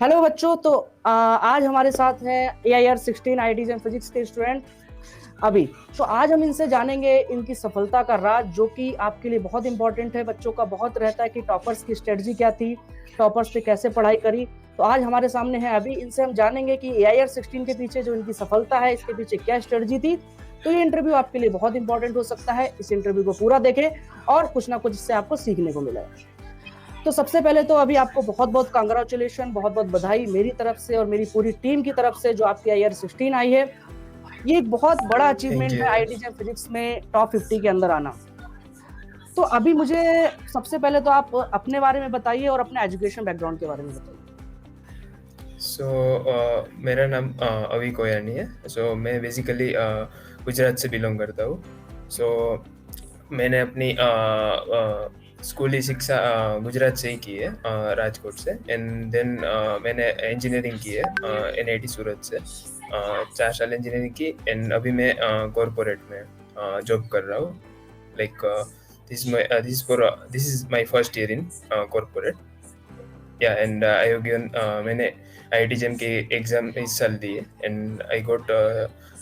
Hello बच्चों। तो आज हमारे साथ हैं AIR 16 IITs एंड फिजिक्स के स्टूडेंट अभी। तो आज हम इनसे जानेंगे इनकी सफलता का राज, जो कि आपके लिए बहुत इंपॉर्टेंट है। बच्चों का बहुत रहता है कि टॉपर्स की स्ट्रेटजी क्या थी, टॉपर्स ने कैसे पढ़ाई करी। तो आज हमारे सामने है अभी, इनसे हम जानेंगे कि AIR 16 के पीछे जो इनकी सफलता है, इसके पीछे क्या स्ट्रेटजी थी। तो ये इंटरव्यू आपके लिए बहुत इंपॉर्टेंट हो सकता है। इस इंटरव्यू को पूरा देखें और कुछ ना कुछ इससे आपको सीखने को मिलेगा। तो सबसे पहले तो अभी आपको बहुत बहुत कांग्रेचुलेशन, बहुत बहुत बधाई मेरी तरफ से और मेरी पूरी टीम की तरफ से, जो आपकी AIR 16 आई है। ये एक बहुत बड़ा थैंक अचीवमेंट यू। है IITs एंड फिजिक्स में टॉप 50 के अंदर आना। तो अभी मुझे सबसे पहले तो आप अपने बारे में बताइए और अपने एजुकेशन बैकग्राउंड के बारे में बताइए। मेरा नाम अवी कोयानी है। मैं बेसिकली गुजरात से बिलोंग करता हूँ। मैंने अपनी स्कूली शिक्षा गुजरात से ही की है, राजकोट से। एंड देन मैंने इंजीनियरिंग की है NIT सूरत से। 4 साल इंजीनियरिंग की। एंड अभी मैं कॉरपोरेट में जॉब कर रहा हूँ। Like this is my first year in corporate. And I have given मैंने IIT के एग्जाम इस साल दिए एंड आई गॉट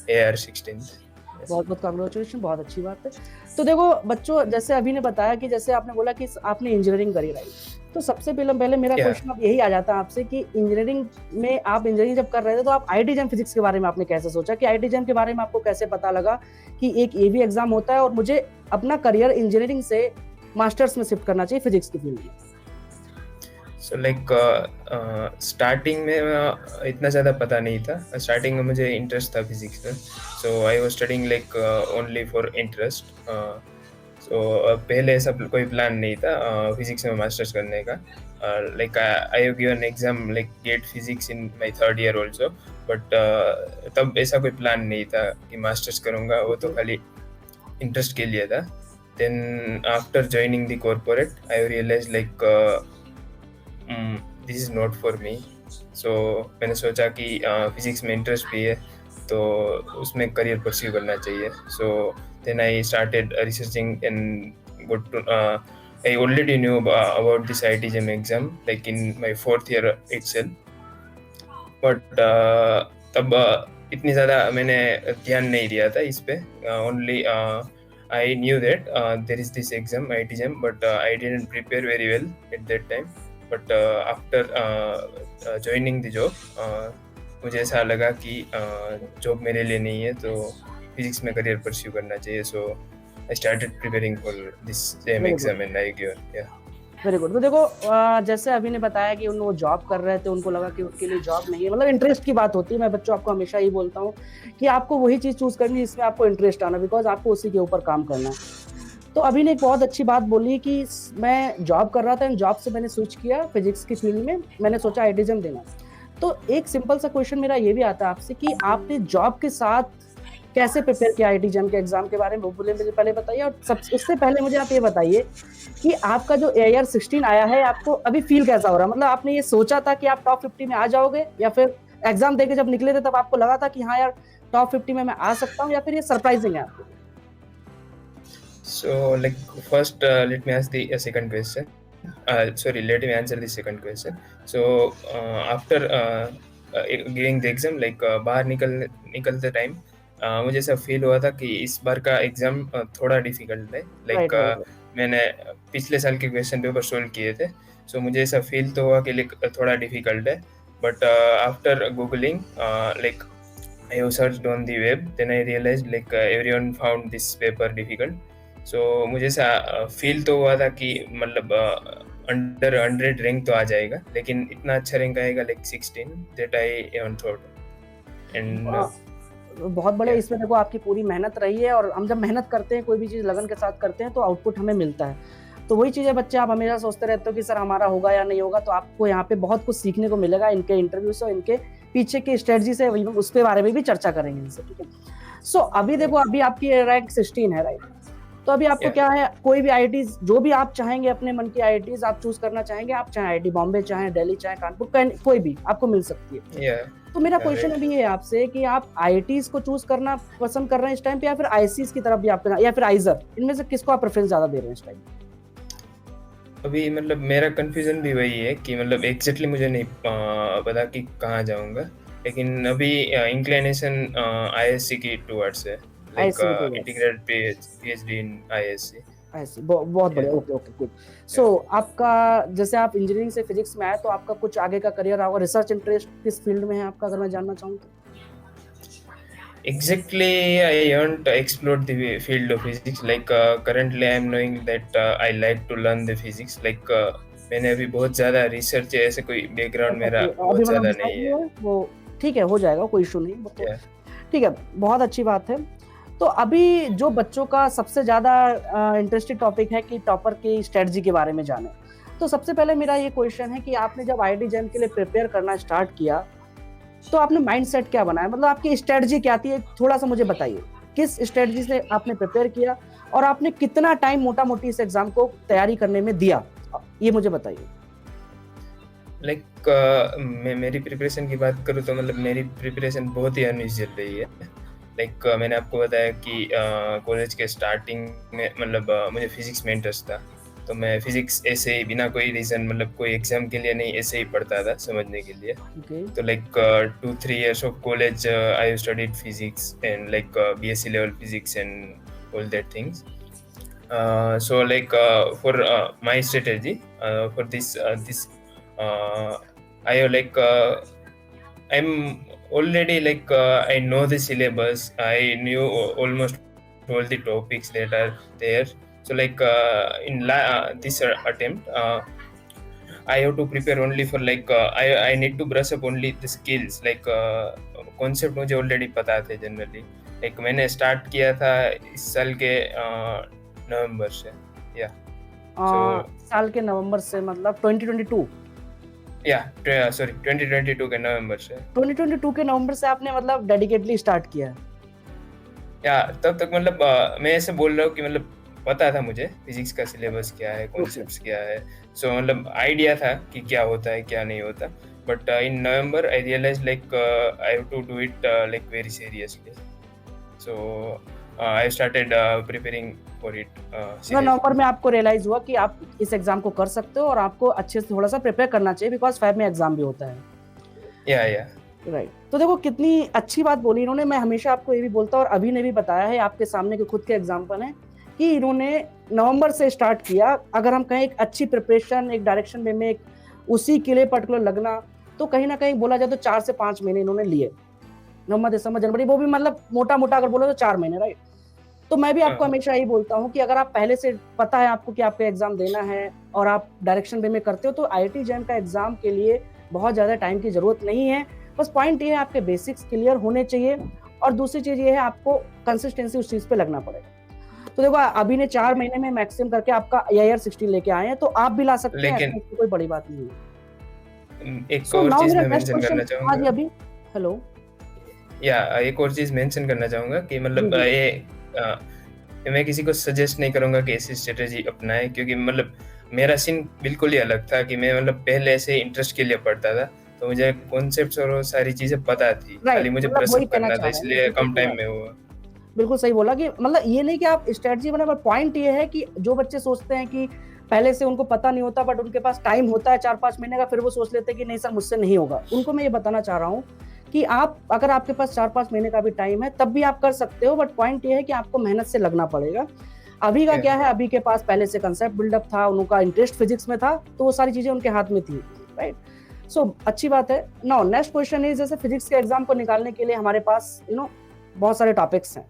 AIR 16। बहुत बहुत कांग्रेचुलेशन, बहुत अच्छी बात है। तो देखो बच्चों, जैसे अभी ने बताया कि जैसे आपने बोला कि आपने इंजीनियरिंग करी रही, तो सबसे पहले मेरा क्वेश्चन अब यही आ जाता है आपसे कि इंजीनियरिंग में आप इंजीनियरिंग जब कर रहे थे तो आप IIT जैम फिजिक्स के बारे में आपने कैसे सोचा, कि IIT जैम के बारे में आपको कैसे पता लगा कि एक ये भी एग्जाम होता है और मुझे अपना करियर इंजीनियरिंग से मास्टर्स में शिफ्ट करना चाहिए फिजिक्स की फील्ड में। स्टार्टिंग में इतना ज़्यादा पता नहीं था। स्टार्टिंग में मुझे इंटरेस्ट था फिजिक्स में। I was studying like only for interest. पहले ऐसा कोई प्लान नहीं था फिजिक्स में मास्टर्स करने का। Like I have given exam like get physics in my 3rd year also. But तब ऐसा कोई प्लान नहीं था कि मास्टर्स करूँगा, वो तो खाली इंटरेस्ट के लिए था। Then after joining the corporate I realise like this is not for me. मैंने सोचा कि फिजिक्स में इंटरेस्ट भी है तो उसमें करियर परस्यू करना चाहिए। Then I started researching and got to I already knew about this IIT JEM exam like in my 4th year itself, but तब इतनी ज़्यादा मैंने ध्यान नहीं दिया था इस पे। Only I knew that there is this exam IIT JEM, but I didn't prepare very well at that time. But after joining the job, मुझे ऐसा लगा कि जॉब मेरे लिए नहीं है, तो फिजिक्स में करियर परस्यू करना चाहिए। I started preparing for this same exam and I given। Very good. तो देखो जैसे अभी ने बताया कि वो जॉब कर रहे थे, उनको लगा कि उनके लिए जॉब नहीं है, मतलब इंटरेस्ट की बात होती है। मैं बच्चों आपको हमेशा ही बोलता हूँ कि आपको वही चीज़ चूज करनी है जिसमें आपको इंटरेस्ट आना, बिकॉज आपको उसी के ऊपर काम करना है। तो अभी ने एक बहुत अच्छी बात बोली कि मैं जॉब कर रहा था, जॉब से मैंने स्विच किया फिजिक्स की फील्ड में, मैंने सोचा IIT JEM देना। तो एक सिंपल सा क्वेश्चन मेरा ये भी आता है आपसे कि आपने जॉब के साथ कैसे प्रिपेयर किया IIT JEM के एग्जाम के बारे में, वो मुझे पहले बताइए। और उससे पहले मुझे आप ये बताइए कि आपका जो AIR 16 आया है, आपको अभी फील कैसा हो रहा है? मतलब आपने ये सोचा था कि आप टॉप 50 में आ जाओगे, या फिर एग्जाम देके जब निकले थे तब आपको लगा था कि हाँ यार टॉप 50 में मैं आ सकता हूँ, या फिर ये सरप्राइजिंग है आपको? First, let me ask the second question. Let me answer the second question. After giving the exam, बाहर निकलते टाइम मुझे ऐसा फील हुआ था कि इस बार का एग्जाम थोड़ा डिफिकल्ट है। Right. मैंने पिछले साल के क्वेश्चन पेपर सोल्व किए थे, मुझे ऐसा फील तो हुआ कि थोड़ा डिफिकल्ट है। But after googling I have searched on the web, then I realized everyone found this paper difficult. मुझे ऐसा फील तो हुआ था कि मतलब अंडर 100 रैंक तो आ जाएगा, लेकिन इतना अच्छा रैंक आएगा 16 that I even thought। And बहुत बड़े इसमें देखो आपकी पूरी मेहनत रही है, और हम जब मेहनत करते हैं, कोई भी चीज़ लगन के साथ करते हैं, तो आउटपुट हमें मिलता है। तो वही चीज़ है बच्चे, आप हमेशा सोचते रहते हो कि सर हमारा होगा या नहीं होगा, तो आपको यहाँ पे बहुत कुछ सीखने को मिलेगा इनके इंटरव्यू से और इनके पीछे की स्ट्रेटजी से, उसके बारे में भी चर्चा करेंगे इनसे, ठीक है। अभी देखो, अभी आपकी रैंक 16 है, राइट? तो अभी आपको क्या है, कोई भी IIT जो भी आप चाहेंगे, अपने मन की IITs आप चूज करना चाहेंगे, आप चाहे IIT बॉम्बे, चाहे दिल्ली, चाहे कानपुर, कोई भी आपको मिल सकती है। तो मेरा क्वेश्चन अभी ये है आपसे कि आप IITs को चूज करना पसंद कर रहे हैं इस टाइम पे, या फिर ICs की तरफ भी आप, या फिर आइजर, इनमें से किसको आप प्रेफरेंस ज्यादा दे रहे हैं इस टाइम? अभी मतलब मेरा कंफ्यूजन भी वही है कि मतलब एग्जैक्टली मुझे नहीं पता कि कहाँ जाऊँगा, लेकिन अभी इंक्लिनेशन आईएससी की टुवर्ड्स है, लाइक आईएससी के towards. Integrated PhD in ISC. ऐसे बहुत या बढ़िया, ओके ओके गुड। या सो आपका, जैसे आप इंजीनियरिंग से फिजिक्स में आए, तो आपका कुछ आगे का करियर होगा, रिसर्च इंटरेस्ट किस फील्ड में है आपका, अगर मैं जानना चाहूँ तो? exactly, I haven't explored the field of physics. Like currently, I am knowing that I like to learn the physics. Like मैंने अभी बहुत ज़्यादा रिसर्च ऐसे कोई बैकग्राउंड मेरा ओके, अभी बहुत मतलब ज़्यादा डिसाइड नहीं नहीं है। है वो, ठीक है, हो जाएगा, कोई इशू नहीं वो तो। या ठीक है, बहुत अच्छी बात है। तो अभी जो बच्चों का सबसे ज्यादा इंटरेस्टिंग टॉपिक है कि टॉपर की स्ट्रेटजी के बारे में जाने, तो सबसे पहले मेरा ये क्वेश्चन है कि आपने जब आईआईटी जैम के लिए प्रिपेयर करना स्टार्ट किया, तो आपने माइंडसेट क्या बनाया, मतलब आपकी स्ट्रेटजी क्या थी, थोड़ा सा मुझे बताइए, किस स्ट्रेटजी से आपने प्रिपेयर किया और आपने कितना टाइम मोटा मोटी इस एग्जाम को तैयारी करने में दिया, ये मुझे बताइए। लाइक मैं मेरी प्रिपरेशन की बात करूँ तो मतलब मेरी प्रिपरेशन बहुत ही अनयूजुअल रही है। लाइक मैंने आपको बताया कि कॉलेज के स्टार्टिंग में मतलब मुझे फिजिक्स में इंटरेस्ट था, तो मैं फिजिक्स ऐसे ही बिना कोई रीज़न मतलब कोई एग्जाम के लिए नहीं, ऐसे ही पढ़ता था समझने के लिए। ओके। तो like 2-3 years of college I have studied physics and like BSc level physics and all that things. So like for my strategy for this I have like I'm already like I know the syllabus, I knew almost all the topics that are there. So like in this attempt I have to prepare only for like I need to brush up only the skills like concept मुझे already पता थे generally। like मैंने start किया था इस साल के नवंबर से। या so साल के नवंबर से मतलब 2022? या सॉरी 2022 के नवंबर से। 2022 के नवंबर से आपने मतलब डेडिकेटली स्टार्ट किया है? या तब तक मतलब मैं ऐसे बोल रहा हूँ कि मतलब पता था मुझे फिजिक्स का सिलेबस क्या है, कॉन्सेप्ट्स क्या है। सो मतलब आइडिया था कि क्या होता है क्या नहीं होता, but in November I realise like I have to do it like very seriously. So I started preparing for it seriously. November में आपको रियलाइज हुआ कि आप इस एग्जाम को कर सकते हो और आपको अच्छे से थोड़ा सा प्रिपेयर करना चाहिए, बिकॉज फेब में एग्जाम भी होता है। या राइट। तो देखो कितनी अच्छी बात बोली इन्होंने। मैं हमेशा आपको ये भी बोलता हूँ और अभी ने भी बताया है, आपके सामने के खुद के एग्जाम्पल है कि इन्होंने नवंबर से स्टार्ट किया। अगर हम कहें एक अच्छी प्रिपरेशन, एक डायरेक्शन में एक उसी के लिए पर्टिकुलर लगना, तो कहीं ना कहीं बोला जाए तो 4 से 5 महीने इन्होंने लिए, नवंबर दिसंबर जनवरी, वो भी मतलब मोटा मोटा अगर बोलो तो 4 महीने, राइट। तो मैं भी आपको हमेशा यही बोलता हूँ कि अगर आप पहले से पता है आपको कि आपका एग्जाम देना है और आप डायरेक्शन वे में करते हो, तो आईआईटी जैम का एग्जाम के लिए बहुत ज्यादा टाइम की जरूरत नहीं है। बस पॉइंट ये है आपके बेसिक्स क्लियर होने चाहिए, और दूसरी चीज ये है आपको कंसिस्टेंसी उस चीज पे लगना पड़ेगा। तो देखो अभी ने 4 महीने में मैक्सिमम करके आपका AIR 60 लेके आए हैं, तो आप भी ला सकते हैं, लेकिन कोई बड़ी बात नहीं है। एक और चीज मैं मेंशन करना हाँ जी, चाहूँगा। अभी हेलो। या एक और चीज मेंशन करना चाहूँगा कि मतलब मैं किसी को सजेस्ट नहीं करूँगा कि ऐसी स्ट्रेटेजी अपनाए, क्योंकि मतलब मेरा सीन बिल्कुल ही अलग था कि मैं मतलब पहले से इंटरेस्ट के लिए पढ़ता था, तो मुझे कॉन्सेप्ट्स और वो सारी चीज़ें पता थी, खाली मुझे मतलब ब्रश वही अप कहना करना चाह था, रहे हैं, इसलिए कम टाइम में हुआ। बिल्कुल सही बोला कि मतलब ये नहीं कि आप स्ट्रेटजी बनाए, पर पॉइंट ये है कि जो बच्चे सोचते हैं कि पहले से उनको पता नहीं होता बट उनके पास टाइम होता है 4-5 महीने का, फिर वो सोच लेते हैं कि नहीं सर मुझसे नहीं होगा, उनको मैं ये बताना चाह रहा हूँ कि आप अगर आपके पास 4-5 महीने का भी टाइम है तब भी आप कर सकते हो, बट पॉइंट ये है कि आपको मेहनत से लगना पड़ेगा। अभी का क्या है, अभी के पास पहले से कंसेप्ट बिल्डअप था, उनका इंटरेस्ट फिजिक्स में था, तो वो सारी चीजें उनके हाथ में थी, राइट। सो अच्छी बात है। नाउ नेक्स्ट क्वेश्चन इज, जैसे फिजिक्स के एग्जाम को निकालने के लिए हमारे पास बहुत सारे टॉपिक्स हैं,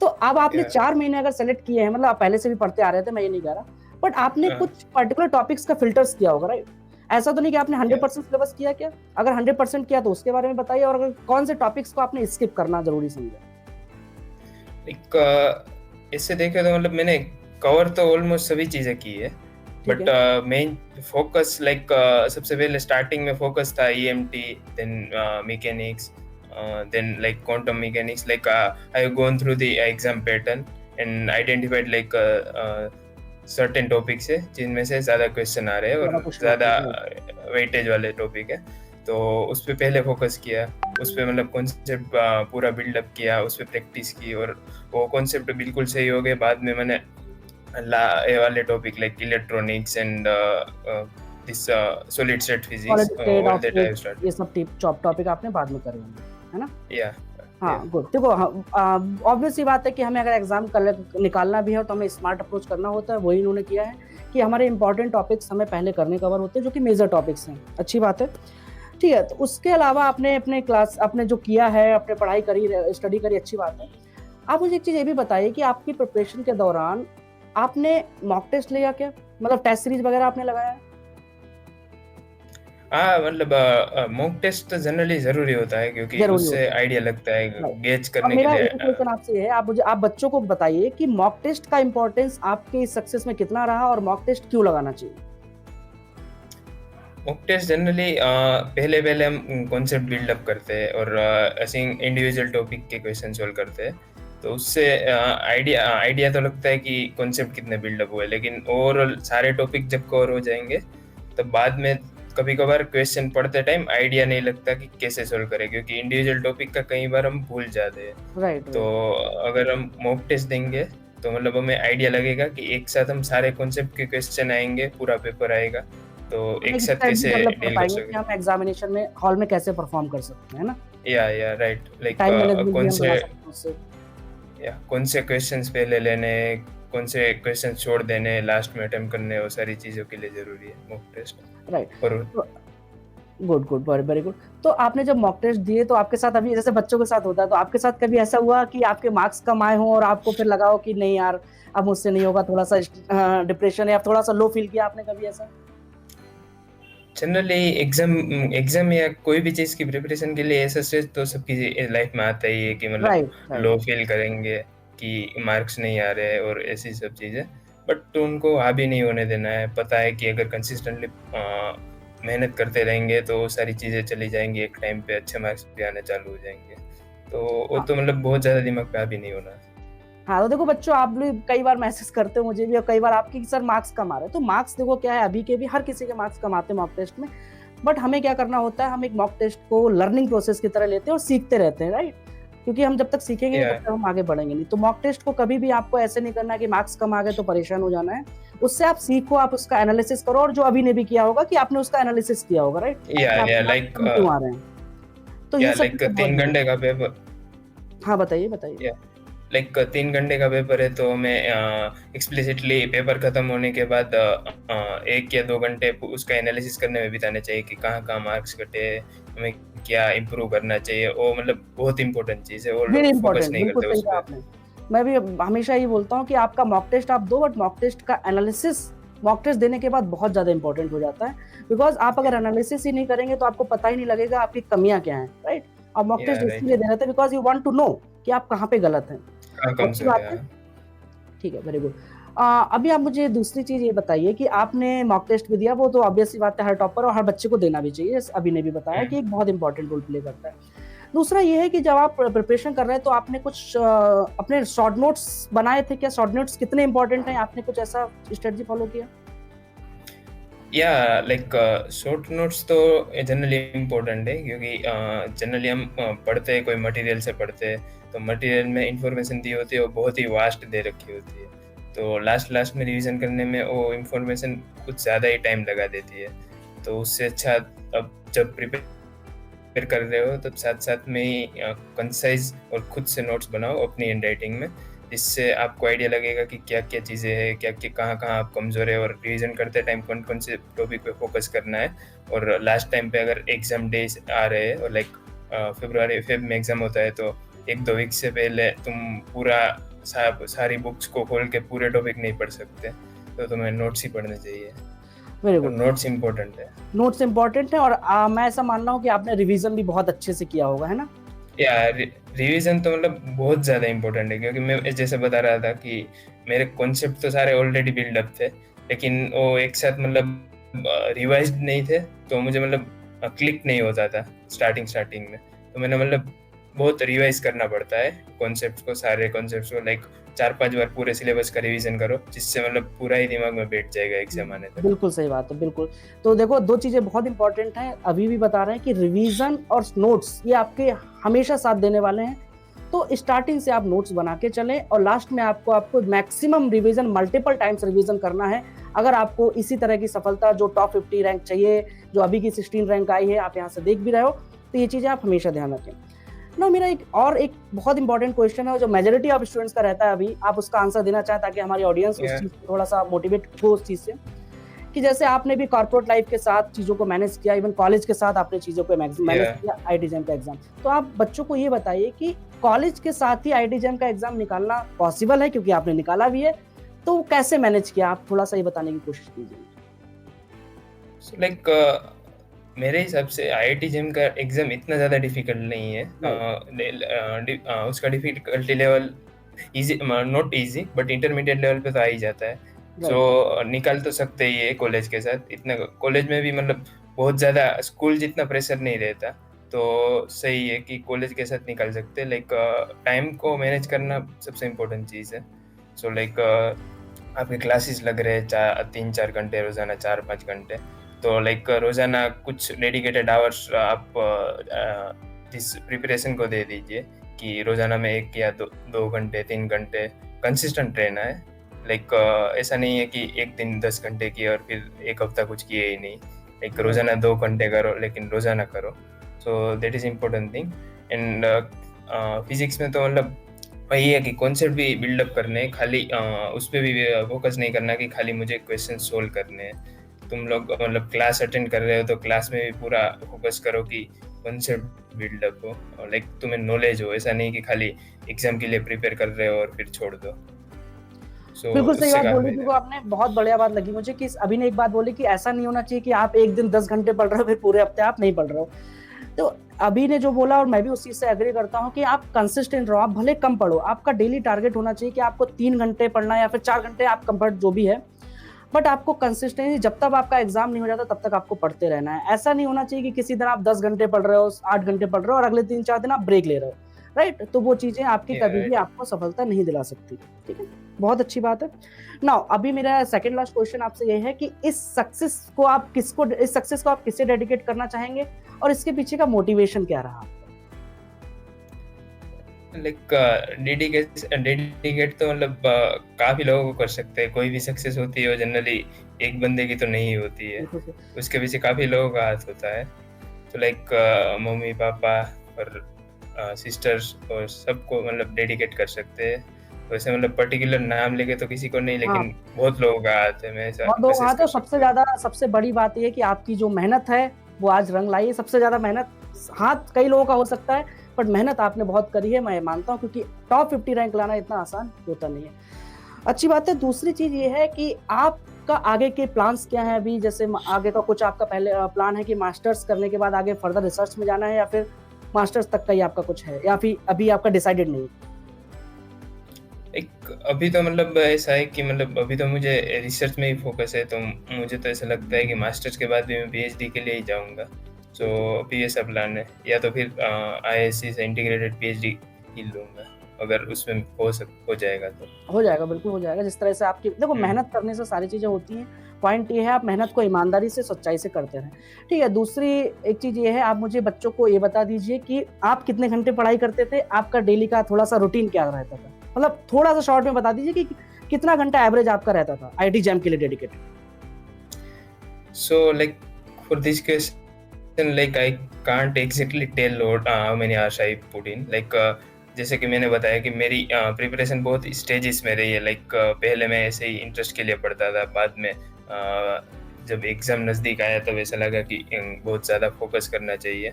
तो अब आपने 4 महीने अगर सेलेक्ट किए हैं, मतलब आप पहले से भी पढ़ते आ रहे थे, मैं ये नहीं कह रहा, बट आपने कुछ पर्टिकुलर टॉपिक्स का फिल्टर्स किया होगा, राइट। ऐसा तो नहीं कि आपने 100% सिलेबस किया क्या? अगर 100% किया तो उसके बारे में बताइए, और अगर कौन से टॉपिक्स को आपने स्किप करना जरूरी समझा? इससे देखे तो मतलब मैंने कवर तो ऑलमोस्ट सभी चीज़ें की है, बट मेन फोकस लाइक सबसे पहले स्टार्टिंग में फोकस था EMT, then mechanics, then like quantum mechanics. Like I have gone through the exam pattern and identified like certain topics है जिनमें से ज़्यादा क्वेश्चन आ रहे हैं और ज़्यादा वेटेज वाले टॉपिक है, तो उस पर पहले फोकस किया, उस पर मतलब कॉन्सेप्ट पूरा बिल्डअप किया, उस पर प्रैक्टिस की, और वो कॉन्सेप्ट बिल्कुल सही हो गए। बाद में मैंने ये वाले topic like electronics and this solid state physics, solid state, all that I optics, have started. ये सब टॉपिक आपने बाद में करे होंगे, है ना? Yeah, हाँ, yeah. गुड। देखो, ऑब्वियस सी बात है कि हमें अगर एग्जाम निकालना भी है तो हमें स्मार्ट अप्रोच करना होता है। वही इन्होंने किया है कि हमारे इंपॉर्टेंट टॉपिक्स हमें पहले करने कवर होते हैं, जो कि मेजर टॉपिक्स हैं। अच्छी बात है, ठीक है। तो उसके अलावा आपने अपने जो किया है, अपने पढ़ाई करी, स्टडी करी, अच्छी बात है। आप मुझे एक चीज़ ये भी बताइए कि आपकी प्रिपरेशन के दौरान आपने मॉक टेस्ट लिया क्या? मतलब टेस्ट सीरीज वगैरह आपने लगाया? हाँ, मतलब मॉक टेस्ट तो जनरली ज़रूरी होता है, क्योंकि जरूरी उससे होता आइडिया लगता है है। गेज अब करने के मेरा लिए। एक क्वेश्चन आपसे ये है, आप बच्चों को बताइए कि मॉक टेस्ट का इंपॉर्टेंस आपके सक्सेस में कितना रहा और मॉक टेस्ट क्यों लगाना चाहिए? मॉक टेस्ट जनरली पहले हम कॉन्सेप्ट बिल्डअप करते हैं और ऐसे इंडिविजुअल टॉपिक के क्वेश्चन सॉल्व करते हैं, तो उससे आइडिया तो लगता है कि कॉन्सेप्ट कितने बिल्डअप हुए, लेकिन ओवरऑल सारे टॉपिक जब कवर हो जाएंगे तो बाद में कभी कभार क्वेश्चन पढ़ते टाइम आइडिया नहीं लगता कि कैसे सॉल्व करें, क्योंकि इंडिविजुअल टॉपिक का कई बार हम भूल जाते हैं। राइट, तो अगर हम मॉक टेस्ट देंगे तो मतलब हमें आइडिया लगेगा कि एक साथ हम सारे कॉन्सेप्ट के क्वेश्चन आएंगे, पूरा पेपर आएगा, तो हम एक एक साथ स्ट्रेटजी कैसे डेवलप कर डील कर पाएंगे कि सकते हम एग्जामिनेशन में हॉल में कैसे परफॉर्म कर सकते हैं, है ना? या राइट, लाइक टाइम मैनेजमेंट भी कौन हम से बना सकते हैं उससे। कौन से क्वेश्चंस पहले लेने, कौन से क्वेश्चन छोड़ देने, लास्ट में अटेम्प्ट करने, वो सारी चीज़ों के लिए ज़रूरी है मॉक टेस्ट। राइट, और तो गुड, वेरी गुड। तो आपने जब मॉक टेस्ट दिए तो आपके साथ, अभी जैसे बच्चों के साथ होता है, तो आपके साथ कभी ऐसा हुआ कि आपके मार्क्स कम आए हों और आपको फिर लगा हो कि नहीं यार, अब मुझसे नहीं होगा, थोड़ा सा डिप्रेशन या थोड़ा सा लो फील किया आपने कभी ऐसा? जनरली एग्जाम या कोई भी चीज़ की प्रिपरेशन के लिए ऐसा स्ट्रेस तो सबकी लाइफ में आता ही है कि मतलब राइट, लो फील करेंगे कि मार्क्स नहीं आ रहे और ऐसी सब चीज़ें, बट उनको हावी नहीं होने देना है। पता है कि अगर कंसिस्टेंटली मेहनत करते रहेंगे तो सारी चीज़ें चली जाएंगी, एक टाइम पे अच्छे मार्क्स भी आने चालू हो जाएंगे, तो वो हाँ, तो मतलब बहुत ज़्यादा दिमाग पे हावी नहीं होना है। हाँ, तो देखो बच्चों, आप भी कई बार मैसेज करते हो मुझे भी, और कई बार आपकी सर मार्क्स कम आ रहे हैं। तो मार्क्स देखो क्या है, अभी के भी हर किसी के मार्क्स कम आते हैं मॉक टेस्ट में, बट हमें क्या करना होता है, हम एक मॉक टेस्ट को लर्निंग प्रोसेस की तरह लेते हैं और सीखते रहते हैं, राइट? क्योंकि हम जब तक सीखेंगे नहीं, या तब तक हम आगे बढ़ेंगे नहीं। तो मॉक टेस्ट को कभी भी आपको ऐसे नहीं करना कि मार्क्स कम आ गए तो परेशान हो जाना है। उससे आप सीखो, आप उसका एनालिसिस करो, और जो अभी ने भी किया होगा कि आपने उसका एनालिसिस किया होगा, राइट? या आपके मार्क्स लाइक कम क्यों आ रहे हैं? तो ये सब चीजें बहुत 3 जरूरी घंटे का है। पेपर, हाँ, बताइए। या लाइक 3 घंटे का पेपर है, तो हमें एक्सप्लिसिटली पेपर खत्म होने के बाद 1 या 2 घंटे उसका एनालिसिस करने में बिताने चाहिए कि कहाँ मार्क्स घटे, हमें क्या इम्प्रूव करना चाहिए। वो मतलब बहुत इंपॉर्टेंट चीज़ है, वो वेरी लोग फोकस इंपॉर्टेंट, नहीं बिल्कुल करते सही उस कहा पर। आपने। मैं भी हमेशा ये बोलता हूँ कि आपका मॉक टेस्ट आप दो, बट मॉक टेस्ट का एनालिसिस मॉक टेस्ट देने के बाद बहुत ज़्यादा इंपॉर्टेंट हो जाता है। बिकॉज आप अगर एनालिसिस ही नहीं करेंगे तो आपको पता ही नहीं लगेगा आपकी कमियाँ क्या हैं, राइट? और मॉक या टेस्ट राइट, इसीलिए दे रहे थे because you want to know कि आप कहाँ पे गलत हैं। कहाँ अच्छी कमजोर बात है। है, ठीक है, वेरी गुड। अभी आप मुझे दूसरी चीज़ ये बताइए कि आपने मॉक टेस्ट भी दिया, वो तो ऑब्वियस सी बात है, हर टॉपर और हर बच्चे को देना भी चाहिए, जैसे अभी ने भी बताया कि एक बहुत इंपॉर्टेंट रोल प्ले करता है। दूसरा ये है कि जब आप प्रिपरेशन कर रहे हैं तो आपने कुछ अपने शॉर्ट नोट्स बनाए थे क्या? शॉर्ट नोट्स कितने इंपॉर्टेंट हैं? आपने कुछ ऐसा स्ट्रेटजी फॉलो किया? या लाइक शॉर्ट नोट्स तो जनरली इम्पोर्टेंट है, क्योंकि जनरली हम पढ़ते हैं, कोई मटेरियल से पढ़ते हैं, तो मटेरियल में इंफॉर्मेशन दी होती है वो बहुत ही वास्ट दे रखी होती है, तो लास्ट में रिवीजन करने में वो इंफॉर्मेशन कुछ ज़्यादा ही टाइम लगा देती है। तो उससे अच्छा अब जब प्रिपेयर कर रहे हो तो साथ साथ में ही कंसाइज और खुद से नोट्स बनाओ अपनी हैंड राइटिंग में, जिससे आपको आइडिया लगेगा कि क्या क्या चीज़ें हैं, क्या क्या कहाँ आप कमज़ोर है, और रिवीजन करते टाइम कौन कौन से टॉपिक पे फोकस करना है। और लास्ट टाइम पे अगर एग्ज़ाम डेज आ रहे हैं और लाइक फेब में एग्ज़ाम होता है, तो 1-2 वीक से पहले तुम पूरा सारी बुक्स को खोल के पूरे टॉपिक नहीं पढ़ सकते, तो तुम्हें नोट्स ही पढ़ने चाहिए, वेरी और गुड। नोट्स इम्पोर्टेंट है। नोट्स इंपॉर्टेंट है, और मैं ऐसा मान रहा हूँ कि आपने रिवीजन भी बहुत अच्छे से किया होगा, है ना? या रिवीजन तो मतलब बहुत ज़्यादा इम्पोर्टेंट है, क्योंकि मैं जैसे बता रहा था कि मेरे कॉन्सेप्ट तो सारे ऑलरेडी बिल्डअप थे, लेकिन वो एक साथ मतलब रिवाइज्ड नहीं थे, तो मुझे मतलब क्लिक नहीं होता था स्टार्टिंग में, तो मैंने मतलब बहुत रिवाइज करना पड़ता है कॉन्सेप्ट को, सारे कॉन्सेप्ट को, लाइक 4-5 बार पूरे सिलेबस का रिवीजन करो, जिससे मतलब पूरा ही दिमाग में बैठ जाएगा एग्जाम आने तक। बिल्कुल सही बात है, बिल्कुल। तो देखो, दो चीज़ें बहुत इंपॉर्टेंट हैं, अभी भी बता रहे हैं कि रिवीजन और नोट्स ये आपके हमेशा साथ देने वाले हैं। तो स्टार्टिंग से आप नोट्स बना के चलें और लास्ट में आपको maximum revision, multiple times revision करना है अगर आपको इसी तरह की सफलता जो टॉप 50 रैंक चाहिए, जो अभी की 16 रैंक आई है, आप यहाँ से देख भी रहे हो, तो ये चीज़ें आप हमेशा ध्यान रखें ना। मेरा एक बहुत इंपॉर्टेंट क्वेश्चन है जो मेजोरिटी ऑफ स्टूडेंट्स का रहता है, अभी आप उसका आंसर देना चाहें ताकि हमारी ऑडियंस उस Yeah. चीज़ से थोड़ा सा मोटिवेट हो उस चीज़ से, कि जैसे आपने भी कॉर्पोरेट लाइफ के साथ चीज़ों को मैनेज किया, इवन कॉलेज के साथ आपने चीज़ों को मैनेज Yeah. किया, आईटी जैम का एग्जाम, तो आप बच्चों को ये बताइए कि कॉलेज के साथ ही आईटी जैम का एग्जाम निकालना पॉसिबल है, क्योंकि आपने निकाला भी है, तो कैसे मैनेज किया, आप थोड़ा सा ये बताने की कोशिश कीजिए। So like मेरे हिसाब से IIT जेम का एग्जाम इतना ज़्यादा डिफिकल्ट नहीं है। उसका difficulty level easy, not easy but intermediate level पे तो आ ही जाता है। सो निकाल तो सकते ही है कॉलेज के साथ। इतना कॉलेज में भी मतलब बहुत ज़्यादा स्कूल जितना प्रेशर नहीं रहता, तो सही है कि कॉलेज के साथ निकाल सकते हैं। लाइक टाइम को मैनेज करना सबसे इम्पोर्टेंट चीज़ है। सो लाइक आपके क्लासेस लग रहे हैं 3-4 घंटे रोज़ाना, 4-5 घंटे, तो लाइक रोज़ाना कुछ डेडिकेटेड आवर्स आप इस प्रिपरेशन को दे दीजिए कि रोज़ाना में 1 या 2 घंटे 3 घंटे कंसिस्टेंट रहना है। लाइक ऐसा नहीं है कि एक दिन 10 घंटे किए और फिर एक हफ्ता कुछ किए ही नहीं। लाइक रोज़ाना 2 घंटे करो, लेकिन रोज़ाना करो। So that is important thing. And physics में तो मतलब वही है कि कॉन्सेप्ट भी बिल्डअप करने हैं, खाली उस पर भी फोकस नहीं करना कि खाली मुझे क्वेश्चन सोल्व करने हैं। तुम लोग मतलब क्लास अटेंड कर रहे हो तो क्लास में भी पूरा फोकस करो कि कॉन्सेप्ट बिल्डअप हो और लाइक तुम्हें नॉलेज हो। ऐसा नहीं कि खाली एग्जाम के लिए प्रिपेयर कर रहे हो और फिर छोड़ दो। बिल्कुल सही उससे बात बोली, काफी क्योंकि आपने बहुत बढ़िया बात लगी मुझे कि अभी ने एक बात बोली कि ऐसा नहीं होना चाहिए कि आप एक दिन 10 घंटे पढ़ रहे हो फिर पूरे हफ्ते आप नहीं पढ़ रहे हो। तो अभी ने जो बोला और मैं भी उस चीज से एग्री करता हूँ कि आप कंसिस्टेंट रहो, आप भले कम पढ़ो, आपका डेली टारगेट होना चाहिए कि आपको 3 घंटे पढ़ना है या फिर 4 घंटे, आप कंफर्ट जो भी है, बट आपको कंसिस्टेंसी जब तक आपका एग्जाम नहीं हो जाता तब तक आपको पढ़ते रहना है। ऐसा नहीं होना चाहिए कि किसी दिन आप 10 घंटे पढ़ रहे हो, 8 घंटे पढ़ रहे हो और अगले 3-4 दिन आप ब्रेक ले रहे हो, राइट? तो वो चीजें आपकी कभी भी आपको सफलता नहीं दिला सकती। ठीक है, बहुत अच्छी बात है। नाउ अभी मेरा सेकंड लास्ट क्वेश्चन आपसे ये है कि इस सक्सेस को आप किससे डेडिकेट करना चाहेंगे और इसके पीछे का मोटिवेशन क्या रहा? लाइक डेडिकेट तो मतलब काफी लोगों को कर सकते हैं। कोई भी सक्सेस होती है वो जनरली एक बंदे की तो नहीं होती है, उसके पीछे काफी लोगों का हाथ होता है। तो लाइक मम्मी पापा और सिस्टर्स और सबको मतलब डेडिकेट कर सकते हैं। वैसे मतलब पर्टिकुलर नाम लेके तो किसी को नहीं, लेकिन बहुत लोगों का हाथ है। मैं तो सबसे बड़ी बात ये है कि आपकी जो मेहनत है वो आज रंग लाई है। सबसे ज्यादा मेहनत, हाथ कई लोगों का हो सकता है, बट मेहनत आपने बहुत करी है, मैं मानता हूँ, क्योंकि टॉप 50 रैंक लाना इतना आसान होता नहीं है। अच्छी बात है। दूसरी चीज ये है कि आपका आगे के प्लान्स क्या है अभी? जैसे आगे का कुछ आपका पहले प्लान है कि मास्टर्स करने के बाद आगे फर्दर रिसर्च में जाना है, या फिर मास्टर्स तक का ही आपका कुछ है, या फिर अभी आपका डिसाइडेड नहीं? अभी तो मतलब ऐसा है कि मतलब अभी तो मुझे रिसर्च में ही फोकस है, तो मुझे तो ऐसा लगता है कि मास्टर्स के बाद भी मैं PhD के लिए ही जाऊंगा। सो अभी ऐसा प्लान है, या तो फिर IISc से इंटीग्रेटेड PhD ही लूंगा, अगर उसमें हो जाएगा तो हो जाएगा, बिल्कुल हो जाएगा। जिस तरह से आपकी देखो, मेहनत करने से सारी चीजें होती हैं। पॉइंट ये है आप मेहनत को ईमानदारी से, सच्चाई से करते रहें। ठीक है। दूसरी एक चीज ये है, आप मुझे बच्चों को ये बता दीजिए कि आप कितने घंटे पढ़ाई करते थे, आपका डेली का थोड़ा सा रूटीन क्या रहता था, मतलब थोड़ा सा शॉर्ट में बता दीजिए कि कितना घंटा एवरेज आपका रहता था IIT जैम के लिए dedicated. So like for this question like I can't exactly tell how many hours I put in. Like जैसे कि मैंने बताया कि मेरी प्रिपरेशन बहुत स्टेजेस में रही है। लाइक पहले मैं ऐसे ही इंटरेस्ट के लिए पढ़ता था, बाद में जब एग्ज़ाम नज़दीक आया तब ऐसा लगा कि बहुत ज़्यादा फोकस करना चाहिए।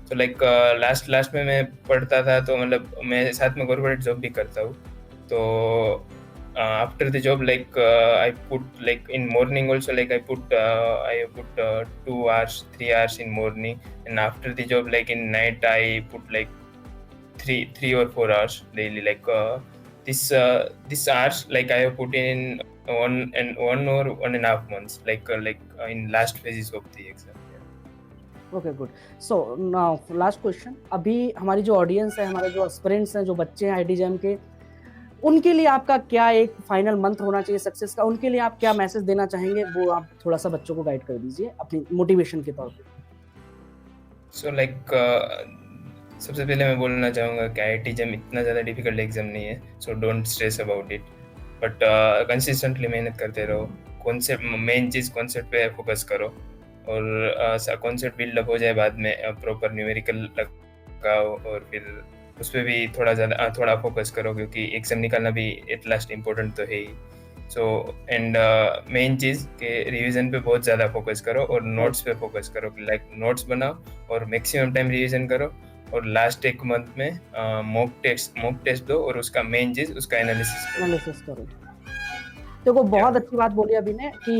तो लाइक लास्ट में मैं पढ़ता था, तो मतलब मैं साथ में कॉर्पोरेट जॉब भी करता हूँ। तो after the job like I put like in morning also, like I put 2 hours 3 hours in morning, and after the job like in night I put like 3 or 4 hours daily. Like this hours like I have put in 1 or 1.5 months, like in last phases of the exam. Okay, good. So now last question. अभी हमारी जो audience है, हमारे जो aspirants हैं, जो बच्चे हैं IIT जैम के, उनके लिए आपका क्या एक फाइनल मंत्र होना चाहिए सक्सेस का? उनके लिए आप क्या मैसेज देना चाहेंगे, वो आप थोड़ा सा बच्चों को गाइड कर दीजिए अपनी मोटिवेशन के तौर पे। So like सबसे पहले मैं बोलना चाहूँगा कि आईआईटी जेईई इतना ज़्यादा डिफिकल्ट एग्ज़ाम नहीं है, so don't stress about it. But consistently मेहनत करते रहो, कॉन्सेप्ट मेन चीज़ कॉन्सेप्ट पे फोकस करो, और कॉन्सेप्ट बिल्डअप हो जाए बाद में प्रॉपर न्यूमेरिकल लगाओ, और फिर उस पर भी थोड़ा फोकस करो, क्योंकि एग्ज़ाम निकालना भी एट लास्ट इम्पोर्टेंट तो है ही। सो एंड मेन चीज़ कि रिवीजन पे बहुत ज़्यादा फोकस करो और नोट्स पे फोकस करो, लाइक नोट्स बनाओ और मैक्सिमम टाइम रिवीजन करो, और लास्ट एक मंथ में मॉक टेस्ट दो, और उसका मेन चीज़ उसका एनालिसिस करो। देखो बहुत Yeah. अच्छी बात बोली अभी ने कि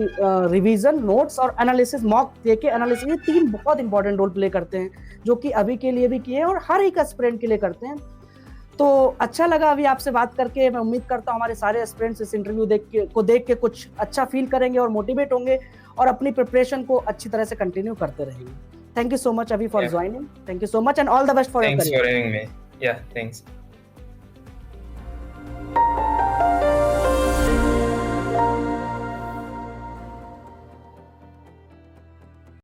रिवीजन, नोट्स और एनालिसिस, मॉक देके एनालिसिस, ये 3 बहुत इंपॉर्टेंट रोल प्ले करते हैं, जो कि अभी के लिए भी किए हैं और हर एक एस्पिरेंट के लिए करते हैं। तो अच्छा लगा अभी आपसे बात करके। मैं उम्मीद करता हूँ हमारे सारे एस्पिरेंट्स इस इंटरव्यू देख के कुछ अच्छा फील करेंगे और मोटिवेट होंगे और अपनी प्रिपरेशन को अच्छी तरह से कंटिन्यू करते रहेंगे। थैंक यू सो मच अभी for Yeah. Joining. Thank you so much and all the best for your Thanks career. for having me. Yeah, thanks.